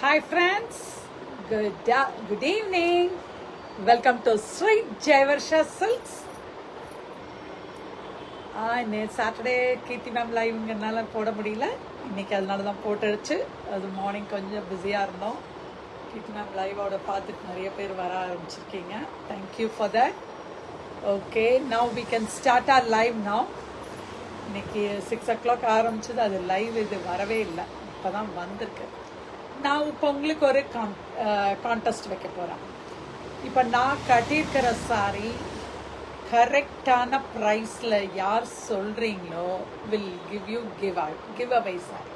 Hi friends, good evening. Welcome to Sweet Jaivarsha Silks. நேற்று Saturday கீர்த்தி ma'am லைவ்ங்கிறதுனால போட முடியல. இன்னைக்கு அதனால தான் போட்டுருச்சு. அது மார்னிங் கொஞ்சம் பிஸியாக இருந்தோம். கீர்த்தி மேம் லைவோட பார்த்துட்டு நிறைய பேர் வர ஆரம்பிச்சிருக்கீங்க. Thank you for that. Okay, now we can start our live now. இன்னைக்கு 6 o'clock ஆரம்பிச்சது, அது லைவ் இது வரவே இல்லை, இப்போ தான் வந்திருக்கு. நான் இப்போ உங்களுக்கு ஒரு கான்டெஸ்ட் வைக்க போகிறேன். இப்போ நான் கட்டியிருக்கிற சாரி கரெக்டான ப்ரைஸில் யார் சொல்கிறீங்களோ will give away sorry.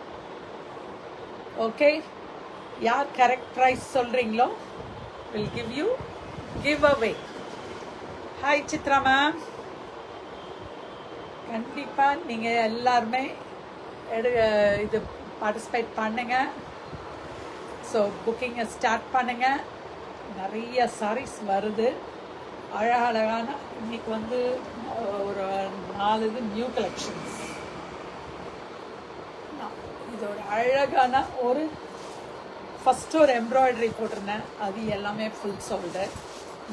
Okay, யார் கரெக்ட் ப்ரைஸ் சொல்கிறீங்களோ will give away. Hi Chitra ma'am, கண்டிப்பாக நீங்கள் எல்லாருமே இது பார்ட்டிசிபேட் பண்ணுங்கள். ஸோ புக்கிங்கை ஸ்டார்ட் பண்ணுங்கள். நிறைய சாரீஸ் வருது, அழகழகான. இன்னைக்கு வந்து ஒரு 4 இது நியூ கலெக்ஷன்ஸ். இது ஒரு அழகான ஒரு ஃபஸ்ட்டு ஒரு எம்ப்ராய்டரி போட்டிருந்தேன், அது எல்லாமே ஃபுல் சோல்டு.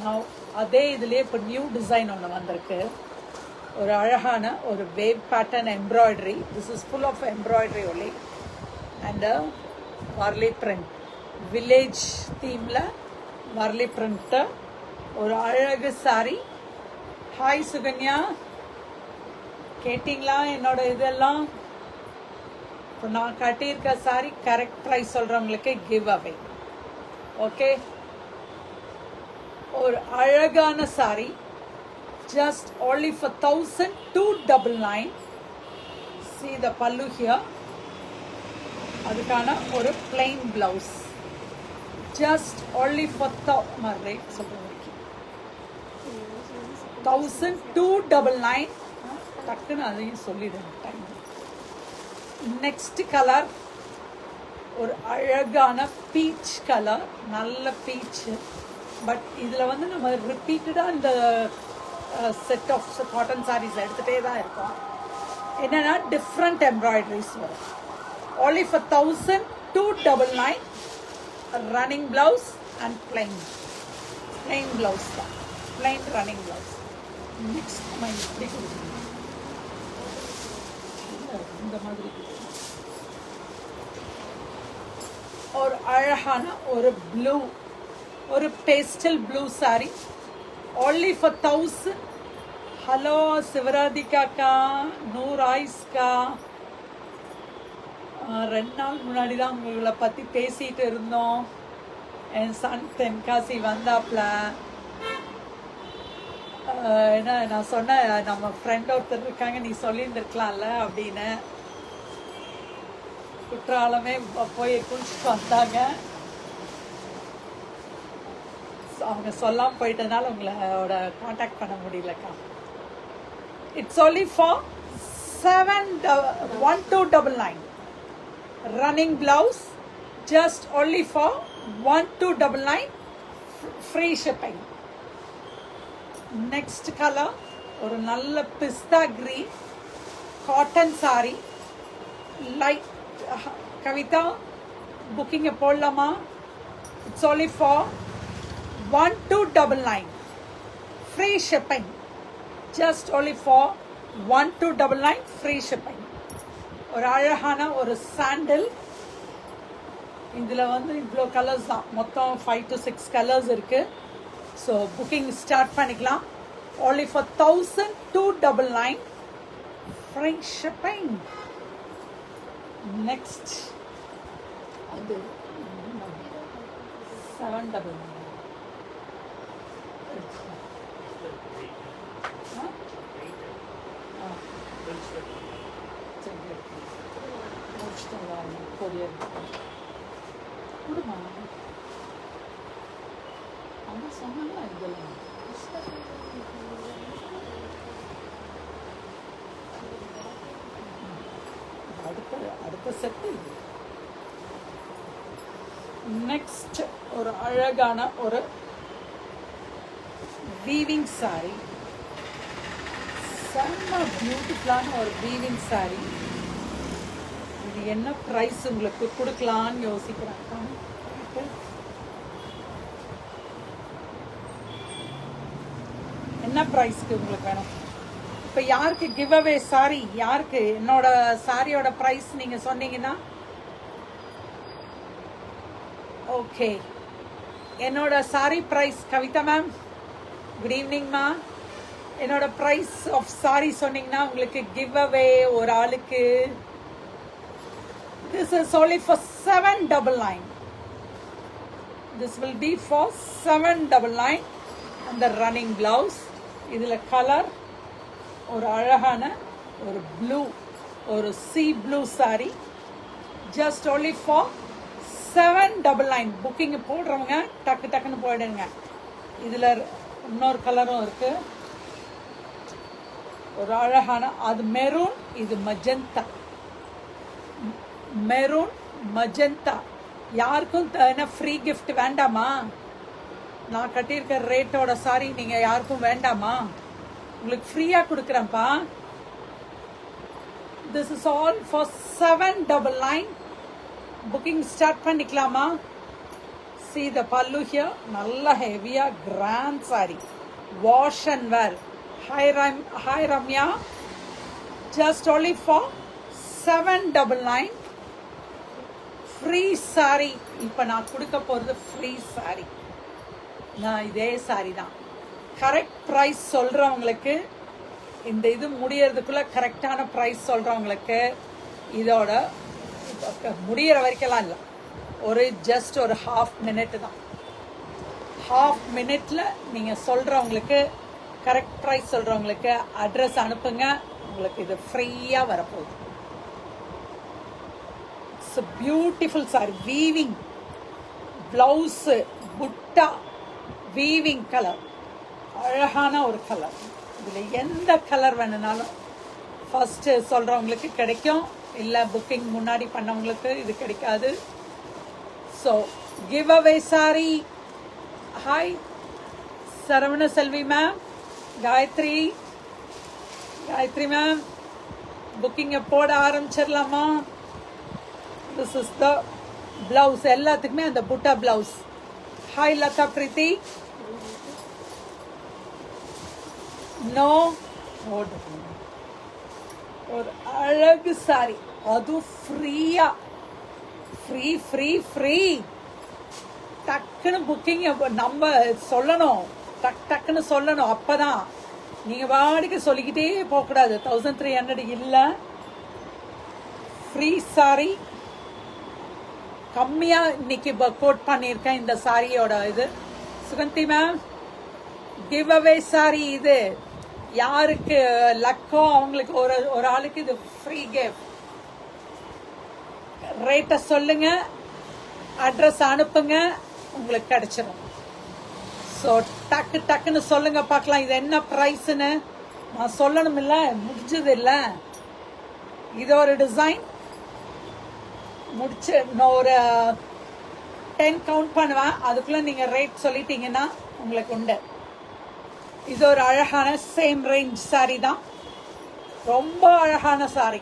நான் அதே இதுலேயே இப்போ நியூ டிசைன் ஒன்று வந்திருக்கு. ஒரு அழகான ஒரு wave pattern embroidery. This is full of embroidery only and Warli print. Village தீமில் வார்லி பிரிண்ட்டு ஒரு அழகு சாரி. ஹாய் சுகன்யா, கேட்டிங்களா என்னோட இதெல்லாம்? இப்போ நான் கட்டியிருக்க சாரி கரெக்ட் ப்ரைஸ் சொல்கிறவங்களுக்கு கிவ் அவே. ஓகே, ஒரு அழகான sari just only for 1,299. see the pallu here. அதுக்கான ஒரு plain blouse just only for 1,299. டக்குன்னு அதையும் சொல்லிடுங்க. நெக்ஸ்ட் கலர் ஒரு அழகான பீச் கலர், நல்ல பீச். பட் இதில் வந்து நம்ம ரிப்பீட்டடாக இந்த செட் ஆஃப் காட்டன் சாரீஸ் எடுத்துகிட்டே தான் இருக்கோம். என்னென்னா டிஃப்ரெண்ட் எம்ப்ராய்டரிஸ் வரும். only for 1,299. Running blouse and plain blouse தான், plain ரன்னிங் ப்ளவுஸ். நெக்ஸ்ட் நம்ம இப்படி கொடுக்கணும், இந்த மாதிரி ஒரு அழகான ஒரு ப்ளூ, ஒரு pastel blue sari only for 1,000. Hello சிவராதிகாக்கா, நூர் ஆயிஸ்கா. 2 நாள் முன்னாடி தான் உங்களை பற்றி பேசிகிட்டு இருந்தோம். என் சன் தென்காசி வந்தாப்புல. என்ன நான் சொன்னேன், நம்ம ஃப்ரெண்ட் ஒருத்தர் இருக்காங்க, நீ சொல்லியிருந்துருக்கலாம்ல அப்படின்னு. குற்றாலமே போய் குளிச்சுட்டு வந்தாங்க. அவங்க சொல்லாமல் போயிட்டதுனால உங்களோட காண்டாக்ட் பண்ண முடியலக்கா. It's only for 1,299. running blouse just only for 1,299. free shipping. next color ஒரு நல்ல பிஸ்தா green cotton saree. light Kavitha booking போடலாமா? it's only for 1,299. free shipping. just only for 1,299. free shipping. ஒரு அழகான ஒரு சாண்டில். இதில் வந்து இவ்வளோ கலர்ஸ் தான், மொத்தம் 5 to 6 கலர்ஸ் இருக்குது. ஸோ புக்கிங் ஸ்டார்ட் பண்ணிக்கலாம். only for 1,299. free shipping. Next அது 799. கொடுமா அவங்க சொன்னாங்களா இதெல்லாம்? அடுத்த செட்டு. நெக்ஸ்ட் ஒரு அழகான ஒரு வீவிங் சாரி, செம்ம பியூட்டிஃபுல்லான ஒரு வீவிங் சாரி. இது என்ன ப்ரைஸ் உங்களுக்கு கொடுக்கலான்னு யோசிக்கிறேன். இருக்கு. என்ன ப்ரைஸ்க்கு உங்களுக்கு வேணும்? இப்போ யாருக்கு கிவ் அவே சாரி, யாருக்கு என்னோட சாரியோட ப்ரைஸ் நீங்கள் சொன்னீங்கன்னா ஓகே. என்னோட sari price Kavitha ma'am, good ஈவினிங்மா. என்னோட ப்ரைஸ் ஆஃப் சாரி சொன்னீங்கன்னா உங்களுக்கு கிவ் அவே ஒரு ஆளுக்கு. This is only for 799. This will be for 799. And the running blouse. இதில் கலர் ஒரு அழகான ஒரு ப்ளூ, ஒரு C blue sorry. Just only for 799. Booking போடுறவங்க டக்கு டக்குன்னு போயிடுங்க. இதில் இன்னொரு கலரும் இருக்கு, ஒரு அழகான, அது மெரூன், இது மஜந்தா. Maroon magenta. யாருக்கும் என்ன ஃப்ரீ கிஃப்ட் வேண்டாமா? நான் கட்டியிருக்க ரேட்டோட சாரி நீங்கள் யாருக்கும் வேண்டாமா? உங்களுக்கு ஃப்ரீயாக கொடுக்குறேன்ப்பா. This is all for 799. Booking start பண்ணிக்கலாமா? see the pallu here, நல்ல ஹெவியாக grand sari, wash and wear. Hi Ramya, just only for 799. Free sari. இப்போ நான் கொடுக்க போகிறது ஃப்ரீ சாரி. நான் இதே சாரி தான். கரெக்ட் ப்ரைஸ் சொல்கிறவங்களுக்கு, இந்த இது முடியறதுக்குள்ளே கரெக்டான ப்ரைஸ் சொல்கிறவங்களுக்கு, இதோட முடிகிற வரைக்கெல்லாம் இல்லை, ஒரு ஜஸ்ட் ஒரு ½ மினிட் தான். ½ மினிட்ல நீங்கள் சொல்கிறவங்களுக்கு, கரெக்ட் ப்ரைஸ் சொல்கிறவங்களுக்கு அட்ரஸ் அனுப்புங்க. உங்களுக்கு இது ஃப்ரீயாக வரப்போகுது. It's a beautiful saree, weaving blouse, butta, weaving color, அழகான ஒரு கலர். இதில் எந்த கலர் வேணுனாலும் ஃபர்ஸ்ட் சொல்கிறவங்களுக்கு கிடைக்கும், இல்லை புக்கிங் முன்னாடி பண்ணவங்களுக்கு இது கிடைக்காது. So give away sari. Hi Saravana Selvi ma'am, Gayathri ma'am, புக்கிங்கை போட ஆரம்பிச்சிடலாமா? This is the blouse. எல்லாத்துக்குமே அந்த butta blouse. Hi Latha Preethi. No, ஒரு அழகு சாரி, அதுவும் ஃப்ரீயா. Free free free. டக்குன்னு புக்கிங் நம்ம சொல்லணும், டக்குன்னு சொல்லணும். அப்பதான் நீங்க வாடிக்கை சொல்லிக்கிட்டே போகக்கூடாது. 1300 இல்லை, ஃப்ரீ சாரி. கம்மியா இன்னைக்கு கோட் பண்ணியிருக்கேன் இந்த சாரியோட இது. Suganthi ma'am, give away sorry இது. யாருக்கு லக்கோ அவங்களுக்கு ஒரு ஆளுக்கு இது ஃப்ரீ கிஃப்ட். ரேட்டை சொல்லுங்க, அட்ரஸ் அனுப்புங்க, உங்களுக்கு கிடைச்சிடும். ஸோ டக்குன்னு சொல்லுங்க பார்க்கலாம், இது என்ன ப்ரைஸ்ன்னு. நான் சொல்லணும் இல்லை, முடிஞ்சது இல்லை. இது ஒரு டிசைன் முடிச்சு நான் ஒரு 10 கவுண்ட் பண்ணுவேன். அதுக்குள்ள நீங்க ரேட் சொல்லிட்டீங்கன்னா உங்களுக்கு உண்டு. இது ஒரு அழகான சேம் ரேஞ்ச் சாரி தான், ரொம்ப அழகான சாரி.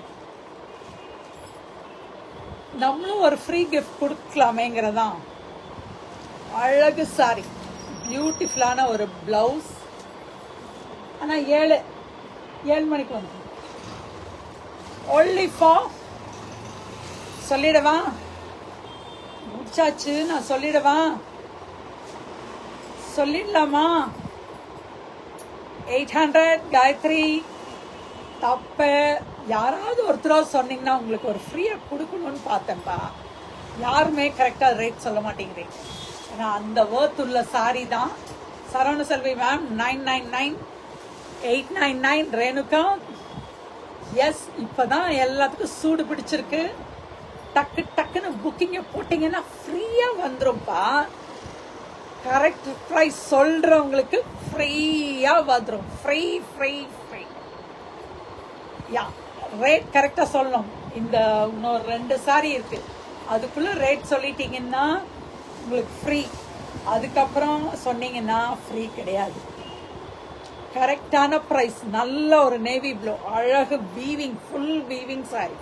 நம்மளும் ஒரு ஃப்ரீ கிஃப்ட் கொடுக்கலாமேங்கிறதான். அழகு சாரி, பியூட்டிஃபுல்லான ஒரு பிளவுஸ். ஆனால் 7 மணிக்கு வந்து ஒன்லி ஃபார், சொல்லிடவா? முடிச்சாச்சு, நான் சொல்லிடவா? சொல்லிடலாமா? 800. காயத்ரி, தப்பு. யாராவது ஒருத்தராவது சொன்னீங்கன்னா உங்களுக்கு ஒரு ஃப்ரீயாக கொடுக்கணும்னு பார்த்தேன்ப்பா. யாருமே கரெக்டாக ரேட் சொல்ல மாட்டேங்கிறீங்க. ஏன்னா அந்த வேர்த் உள்ள சாரி தான். சரவண செல்வி மேம் 999, 899. ரேணுகா, எஸ், இப்போதான் எல்லாத்துக்கும் சூடு பிடிச்சிருக்கு. டக்குன்னு புக்கிங்கை போட்டிங்கன்னா ஃப்ரீயாக வந்துரும்ப்பா. கரெக்ட் ப்ரைஸ் சொல்கிறவங்களுக்கு ஃப்ரீயாக வந்துடும். Free free free. Yeah, rate கரெக்டாக சொல்லணும். இந்த இன்னொரு 2 சாரி இருக்கு, அதுக்குள்ளே ரேட் சொல்லிட்டீங்கன்னா உங்களுக்கு ஃப்ரீ. அதுக்கப்புறம் சொன்னீங்கன்னா ஃப்ரீ கிடையாது. கரெக்டான ப்ரைஸ். நல்ல ஒரு நேவி ப்ளூ, அழகு weaving, full weaving sorry,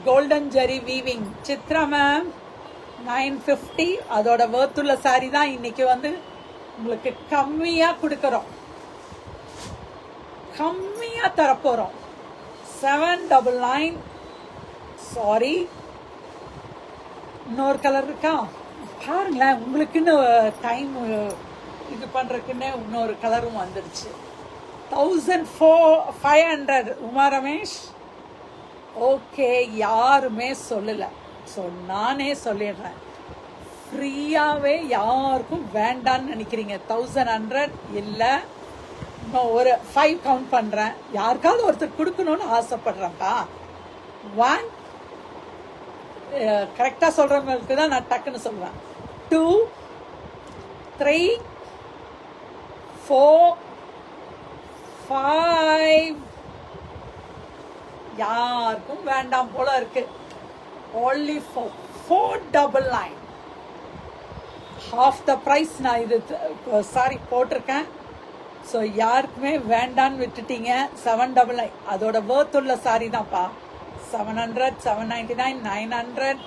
golden zari weaving. Chitra ma'am, 950. அதோட வேர்த்துள்ள சாரி தான் இன்னைக்கு வந்து உங்களுக்கு கம்மியா கொடுக்கறோம், கம்மியா தரப்போறோம். 799. சாரி, இன்னொரு கலர் இருக்கா பாருங்களேன். உங்களுக்குன்னு டைம் இது பண்றதுக்குன்னு இன்னொரு கலரும் வந்துடுச்சு. 1500. உமா ரமேஷ் ஓகே, யாருமே சொல்லல, ஸோ நானே சொல்லிடுறேன். ஃப்ரீயாவே யாருக்கும் வேண்டான்னு நினைக்கிறீங்க. 1100 இல்லை, இன்னும் ஒரு 5 கவுண்ட் பண்றேன். யாருக்காவது ஒருத்தர் கொடுக்கணும்னு ஆசைப்படுறேன்ப்பா. 1 கரெக்டா சொல்றவங்களுக்கு தான் நான் டக்குன்னு சொல்றேன். 2 3 4 5. யாருக்கும் வேண்டாம் போல இருக்கு. only for 499. half the price நான் இது சாரி போட்டிருக்கேன். ஸோ யாருக்குமே வேண்டான்னு விட்டுட்டீங்க. 799 அதோட வேர்த் உள்ள சாரி தான்ப்பா. 700 799 900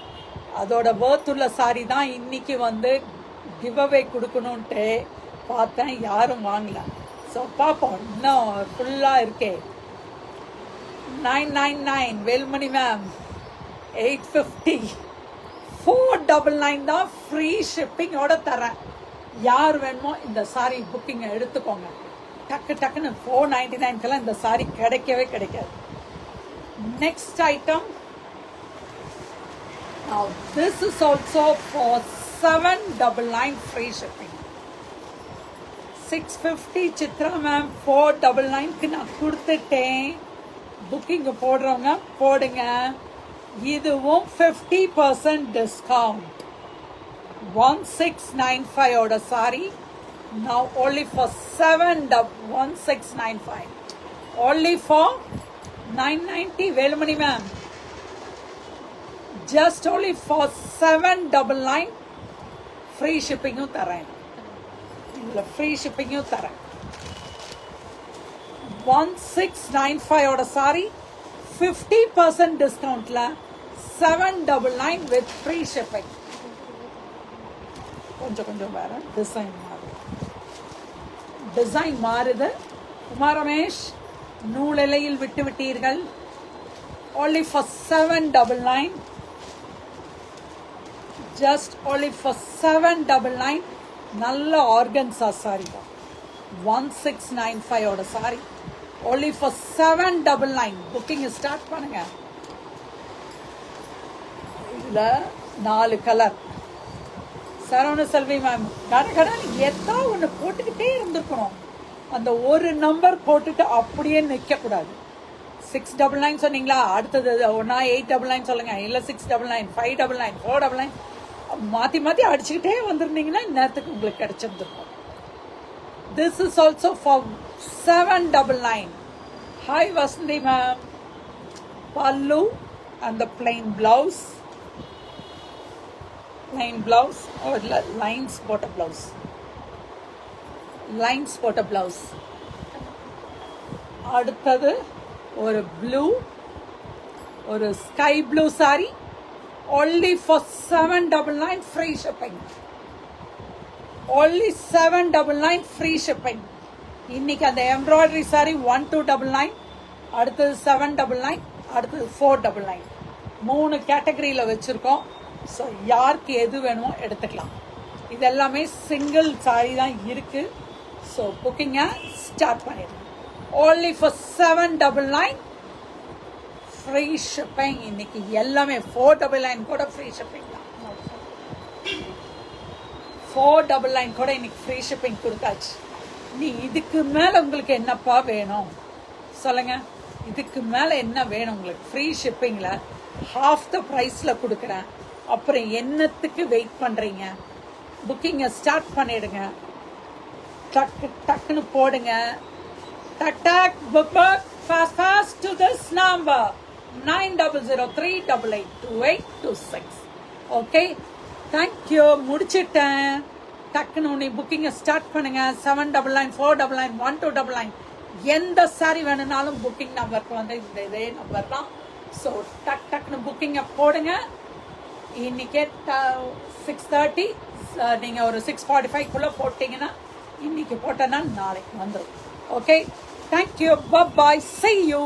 அதோட வேர்த் உள்ள சாரி தான். இன்னைக்கு வந்து கிவ் அவே கொடுக்கணும்ட்டு பார்த்தேன், யாரும் வாங்கல. ஸோ பார்ப்போம், இன்னும் ஃபுல்லாக இருக்கே. 999 வேல்மணி மேம். 850. 499 தான் ஃப்ரீ ஷிப்பிங்கோட தரேன். யார் வேணுமோ இந்த சாரி புக்கிங் எடுத்துக்கோங்க. டக்கு டக்குன்னு 499 இந்த சாரி கிடைக்கவே கிடைக்காது. Next item. Now this is also for 799 free shipping. 650 Chitra ma'am 499க்கு நான் கொடுத்துட்டேன். புக்கிங் போடுறவங்க போடுங்க. இதுவும் 50% டிஸ்கவுண்ட். 1695 ஓட sari now only for 1695, only for 990. Velumani ma'am just only for 799 free ஷிப்பிங்கும் தரேன். இதுல ஃப்ரீ ஷிப்பிங்கும் தரேன். 1695 ஓட சாரி 50% டிஸ்கவுண்ட்ல 799 with free shipping. கொஞ்சம் வேற டிசைன் மாறுது, டிசைன் மாறுது. உமா ரமேஷ் நூலிலையில் விட்டு விட்டீர்கள். only for 799, just only for 799. நல்ல ஆர்கன்ஸா சாரி தான். 1695 ஓட sorry only for 799. Booking start பண்ணுங்க. இதுல 4 கலர். சரவண செல்வி மேம் கடகடன் எதா ஒன்று போட்டுக்கிட்டே இருந்திருக்கணும். அந்த ஒரு நம்பர் போட்டுட்டு அப்படியே நிற்க கூடாது. 699 சொன்னீங்களா, அடுத்தது ஒன்னா 899 சொல்லுங்க, இல்லை 699 599 499 மாத்தி மாத்தி அடிச்சுக்கிட்டே வந்திருந்தீங்கன்னா இந்நேரத்துக்கு உங்களுக்கு கிடைச்சிருந்துருக்கும். This is also for 799. Hi Vasanthi ma'am. Pallu and the plain blouse or lines bottom blouse. Lines bottom blouse. அடுத்தது ஒரு ப்ளூ, ஒரு sky blue sari only for 799 free shipping. only 799 free shipping. இன்னைக்கு அந்த எம்ப்ராய்டரி சாரி 1299, அடுத்தது 799, அடுத்தது 499. 3 கேட்டகரியில வச்சிருக்கோம். So யாருக்கு எது வேணுமோ எடுத்துக்கலாம். இது எல்லாமே சிங்கிள் சாரி தான் இருக்கு. ஸோ புக்கிங்கை ஸ்டார்ட் பண்ணிடுங்க. only for 799 free shipping. இன்னைக்கு எல்லாமே 499 கூட ஃப்ரீ ஷிப்பிங் தான். 499 கூட இன்னைக்கு ஃப்ரீ ஷிப்பிங் கொடுத்தாச்சு. நீ இதுக்கு மேல உங்களுக்கு என்னப்பா வேணும் சொல்லுங்க. இதுக்கு மேல என்ன வேணும் உங்களுக்கு? ஃப்ரீ ஷிப்பிங்ல half the பிரைஸ்ல கொடுக்குறேன். அப்புறம் என்னத்துக்கு வெயிட் பண்றீங்க? புக்கிங்கை ஸ்டார்ட் பண்ணிடுங்க. டக்கு டக்குன்னு போடுங்க. டக் டக் book book fast fast to this number 9003882826. Okay, thank you. முடிச்சிட்டேன். டக்குன்னு உன்னை புக்கிங்கை ஸ்டார்ட் பண்ணுங்க. 799 499 1299 எந்த சாரி வேணும்னாலும் புக்கிங் நம்பருக்கு வந்து இந்த இதே நம்பர் தான். ஸோ டக் டக்குன்னு புக்கிங்கை போடுங்க. இன்றைக்கே 6:30 நீங்கள் ஒரு 6:45 போட்டிங்கன்னா இன்றைக்கி போட்டேன்னா நாளைக்கு வந்துடும். Okay, thank you, bye, see you.